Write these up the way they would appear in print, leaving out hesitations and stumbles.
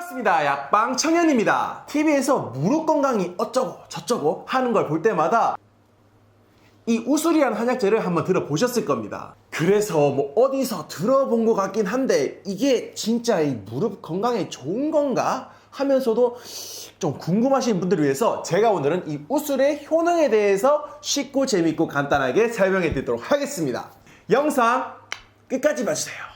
반갑습니다. 약방 청년입니다. TV에서 무릎 건강이 어쩌고 저쩌고 하는 걸 볼 때마다 이 우슬이라는 한약재를 한번 들어보셨을 겁니다. 그래서 뭐 어디서 들어본 것 같긴 한데 이게 진짜 이 무릎 건강에 좋은 건가 하면서도 좀 궁금하신 분들을 위해서 제가 오늘은 이 우슬의 효능에 대해서 쉽고 재밌고 간단하게 설명해 드리도록 하겠습니다. 영상 끝까지 봐주세요.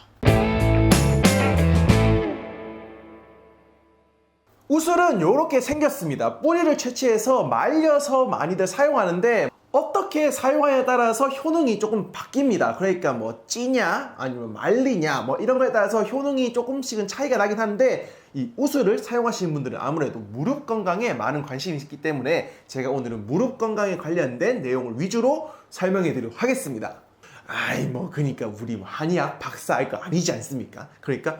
우슬은 이렇게 생겼습니다. 뿌리를 채취해서 말려서 많이들 사용하는데 어떻게 사용하냐에 따라서 효능이 조금 바뀝니다. 그러니까 뭐 찌냐 아니면 말리냐 뭐 이런 거에 따라서 효능이 조금씩은 차이가 나긴 한데 이 우슬을 사용하시는 분들은 아무래도 무릎 건강에 많은 관심이 있기 때문에 제가 오늘은 무릎 건강에 관련된 내용을 위주로 설명해 드리도록 하겠습니다. 아이 뭐 그러니까 우리 뭐 한의학 박사 알 거 아니지 않습니까? 그러니까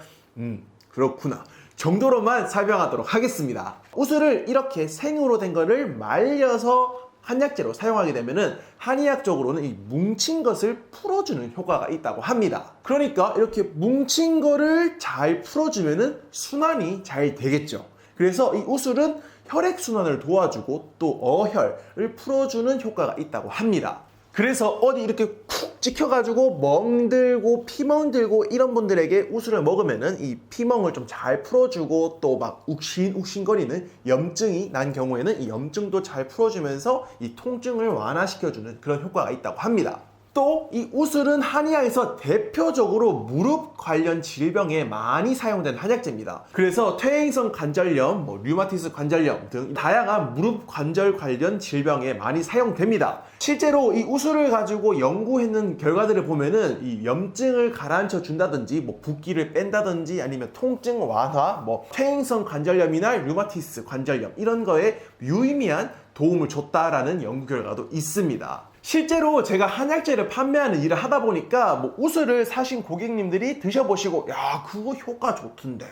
그렇구나 정도로만 설명하도록 하겠습니다. 우슬을 이렇게 생으로 된 거를 말려서 한약재로 사용하게 되면은 한의학적으로는 이 뭉친 것을 풀어주는 효과가 있다고 합니다. 그러니까 이렇게 뭉친 거를 잘 풀어주면은 순환이 잘 되겠죠. 그래서 이 우슬은 혈액순환을 도와주고 또 어혈을 풀어주는 효과가 있다고 합니다. 그래서 어디 이렇게 쿡 찍혀가지고 멍들고 피멍들고 이런 분들에게 우슬을 먹으면은 이 피멍을 좀 잘 풀어주고 또 막 욱신욱신거리는 염증이 난 경우에는 이 염증도 잘 풀어주면서 이 통증을 완화시켜주는 그런 효과가 있다고 합니다. 또 이 우슬은 한의학에서 대표적으로 무릎 관련 질병에 많이 사용된 한약재입니다. 그래서 퇴행성 관절염, 류마티스 관절염 등 다양한 무릎 관절 관련 질병에 많이 사용됩니다. 실제로 이 우슬을 가지고 연구했는 결과들을 보면은 이 염증을 가라앉혀 준다든지 붓기를 뺀다든지 아니면 통증 완화, 퇴행성 관절염이나 류마티스 관절염 이런 거에 유의미한 도움을 줬다라는 연구 결과도 있습니다. 실제로 제가 한약재를 판매하는 일을 하다 보니까 우슬을 사신 고객님들이 드셔보시고 야 그거 효과 좋던데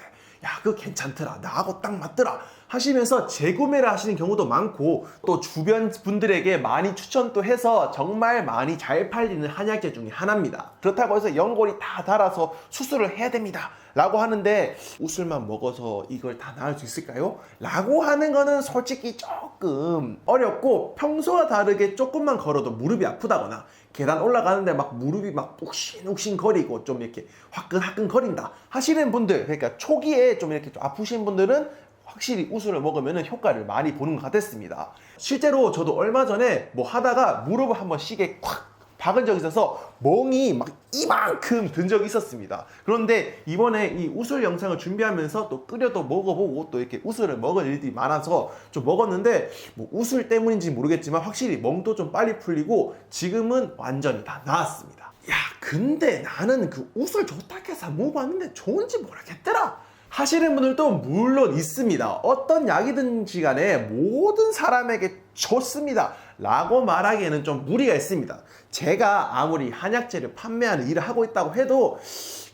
야 그거 괜찮더라 나하고 딱 맞더라 하시면서 재구매를 하시는 경우도 많고 또 주변 분들에게 많이 추천도 해서 정말 많이 잘 팔리는 한약재 중에 하나입니다. 그렇다고 해서 연골이 다 닳아서 수술을 해야 됩니다 라고 하는데 우슬만 먹어서 이걸 다 나을 수 있을까요? 라고 하는 거는 솔직히 조금 어렵고 평소와 다르게 조금만 걸어도 무릎이 아프다거나 계단 올라가는데 막 무릎이 막 욱신욱신 거리고 좀 이렇게 화끈화끈 거린다 하시는 분들, 그러니까 초기에 좀 이렇게 좀 아프신 분들은 확실히 우슬을 먹으면 효과를 많이 보는 것 같았습니다. 실제로 저도 얼마 전에 하다가 무릎을 한번 시계 콱 박은 적이 있어서 멍이 막 이만큼 든 적이 있었습니다. 그런데 이번에 이 우슬 영상을 준비하면서 또 끓여도 먹어보고 또 이렇게 우슬을 먹을 일들이 많아서 좀 먹었는데 우슬 때문인지 모르겠지만 확실히 멍도 좀 빨리 풀리고 지금은 완전히 다 나았습니다. 야 근데 나는 그 우슬 좋다 해서 먹어봤는데 좋은지 모르겠더라 하시는 분들도 물론 있습니다. 어떤 약이든지 간에 모든 사람에게 좋습니다 라고 말하기에는 좀 무리가 있습니다. 제가 아무리 한약재를 판매하는 일을 하고 있다고 해도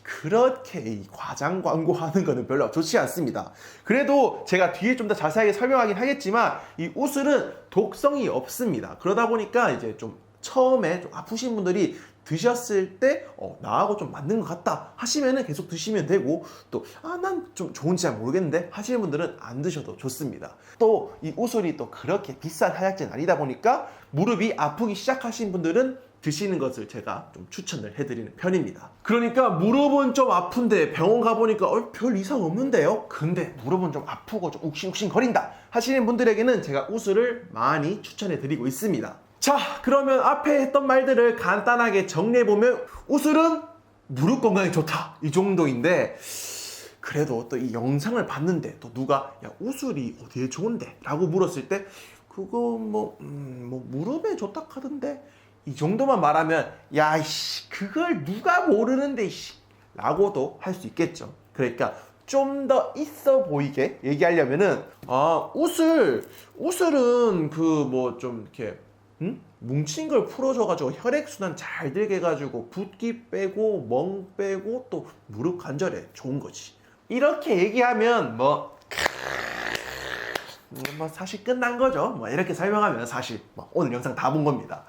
그렇게 이 과장 광고하는 거는 별로 좋지 않습니다. 그래도 제가 뒤에 좀 더 자세하게 설명하긴 하겠지만 이 우슬은 독성이 없습니다. 그러다 보니까 이제 좀 처음에 좀 아프신 분들이 드셨을 때 나하고 좀 맞는 것 같다 하시면은 계속 드시면 되고 또 난 좀 좋은지 잘 모르겠는데 하시는 분들은 안 드셔도 좋습니다. 또 이 우슬이 또 그렇게 비싼 한약재는 아니다 보니까 무릎이 아프기 시작하신 분들은 드시는 것을 제가 좀 추천을 해드리는 편입니다. 그러니까 무릎은 좀 아픈데 병원 가보니까 별 이상 없는데요? 근데 무릎은 좀 아프고 좀 욱신욱신 거린다 하시는 분들에게는 제가 우슬을 많이 추천해드리고 있습니다. 자 그러면 앞에 했던 말들을 간단하게 정리해보면 우슬은 무릎 건강에 좋다 이 정도인데 그래도 또 이 영상을 봤는데 또 누가 야 우슬이 어디에 좋은데? 라고 물었을 때 그거 무릎에 좋다 하던데 이 정도만 말하면 야 이씨 그걸 누가 모르는데 이씨 라고도 할 수 있겠죠. 그러니까 좀 더 있어 보이게 얘기하려면은 우슬은 좀 이렇게 뭉친 걸 풀어줘가지고 혈액순환 잘 되게 해가지고 붓기 빼고 멍 빼고 또 무릎 관절에 좋은 거지. 이렇게 얘기하면 사실 끝난 거죠. 이렇게 설명하면 사실 오늘 영상 다 본 겁니다.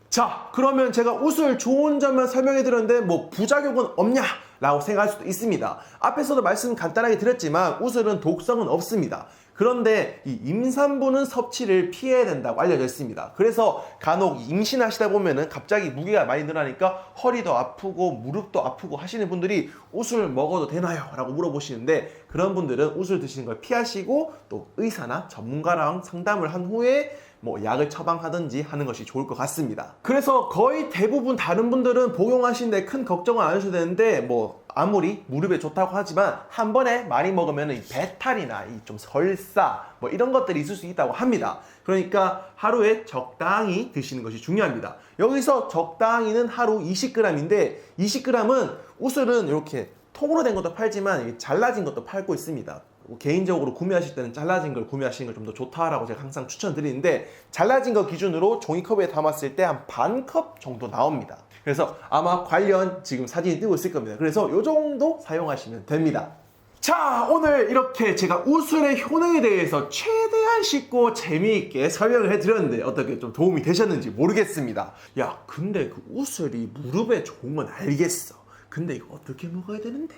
자 그러면 제가 우슬 좋은 점만 설명해 드렸는데 부작용은 없냐 라고 생각할 수도 있습니다. 앞에서도 말씀 간단하게 드렸지만 우슬은 독성은 없습니다. 그런데 이 임산부는 섭취를 피해야 된다고 알려져 있습니다. 그래서 간혹 임신하시다 보면은 갑자기 무게가 많이 늘어나니까 허리도 아프고 무릎도 아프고 하시는 분들이 우슬 먹어도 되나요? 라고 물어보시는데 그런 분들은 우슬 드시는 걸 피하시고 또 의사나 전문가랑 상담을 한 후에 뭐 약을 처방하든지 하는 것이 좋을 것 같습니다. 그래서 거의 대부분 다른 분들은 복용하시는데 큰 걱정은 안 하셔도 되는데 뭐 아무리 무릎에 좋다고 하지만 한 번에 많이 먹으면 이 배탈이나 이 좀 설사 뭐 이런 것들이 있을 수 있다고 합니다. 그러니까 하루에 적당히 드시는 것이 중요합니다. 여기서 적당히는 하루 20g인데 20g은 우슬은 이렇게 통으로 된 것도 팔지만 잘라진 것도 팔고 있습니다. 개인적으로 구매하실 때는 잘라진 걸 구매하시는 걸 좀 더 좋다라고 제가 항상 추천드리는데 잘라진 거 기준으로 종이컵에 담았을 때 한 반 컵 정도 나옵니다. 그래서 아마 관련 지금 사진이 뜨고 있을 겁니다. 그래서 이 정도 사용하시면 됩니다. 자, 오늘 이렇게 제가 우슬의 효능에 대해서 최대한 쉽고 재미있게 설명을 해드렸는데 어떻게 좀 도움이 되셨는지 모르겠습니다. 야, 근데 그 우슬이 무릎에 좋은 건 알겠어. 근데 이거 어떻게 먹어야 되는데?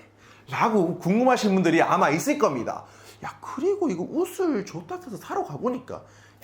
라고 궁금하신 분들이 아마 있을 겁니다. 야, 그리고 이거 우슬 좋다 해서 사러 가보니까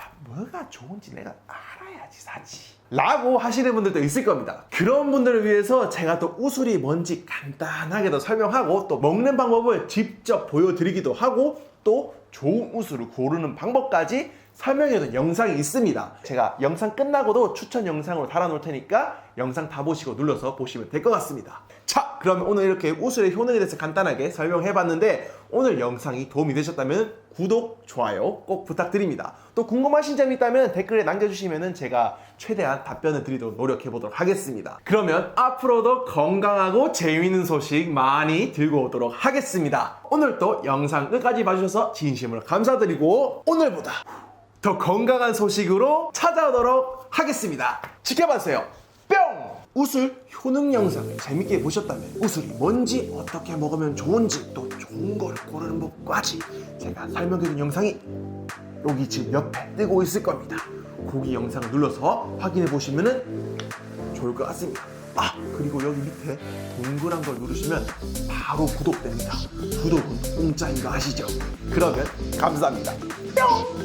야, 뭐가 좋은지 내가 알아야지 사지 라고 하시는 분들도 있을 겁니다. 그런 분들을 위해서 제가 또 우슬이 뭔지 간단하게 더 설명하고 또 먹는 방법을 직접 보여드리기도 하고 또 좋은 우슬을 고르는 방법까지 설명해둔 영상이 있습니다. 제가 영상 끝나고도 추천 영상으로 달아놓을 테니까 영상 다 보시고 눌러서 보시면 될 것 같습니다. 자, 그럼 오늘 이렇게 우슬의 효능에 대해서 간단하게 설명해봤는데 오늘 영상이 도움이 되셨다면 구독, 좋아요 꼭 부탁드립니다. 또 궁금하신 점이 있다면 댓글에 남겨주시면 제가 최대한 답변을 드리도록 노력해보도록 하겠습니다. 그러면 앞으로도 건강하고 재미있는 소식 많이 들고 오도록 하겠습니다. 오늘도 영상 끝까지 봐주셔서 진심으로 감사드리고 오늘보다 더 건강한 소식으로 찾아오도록 하겠습니다. 지켜봐주세요. 뿅! 우슬 효능 영상을 재밌게 보셨다면 우슬이 뭔지 어떻게 먹으면 좋은지 또 좋은 걸 고르는 법까지 제가 설명해준 영상이 여기 지금 옆에 뜨고 있을 겁니다. 거기 영상을 눌러서 확인해 보시면 좋을 것 같습니다. 아, 그리고 여기 밑에 동그란 걸 누르시면 바로 구독됩니다. 구독은 공짜인 거 아시죠? 그러면 감사합니다. 뿅!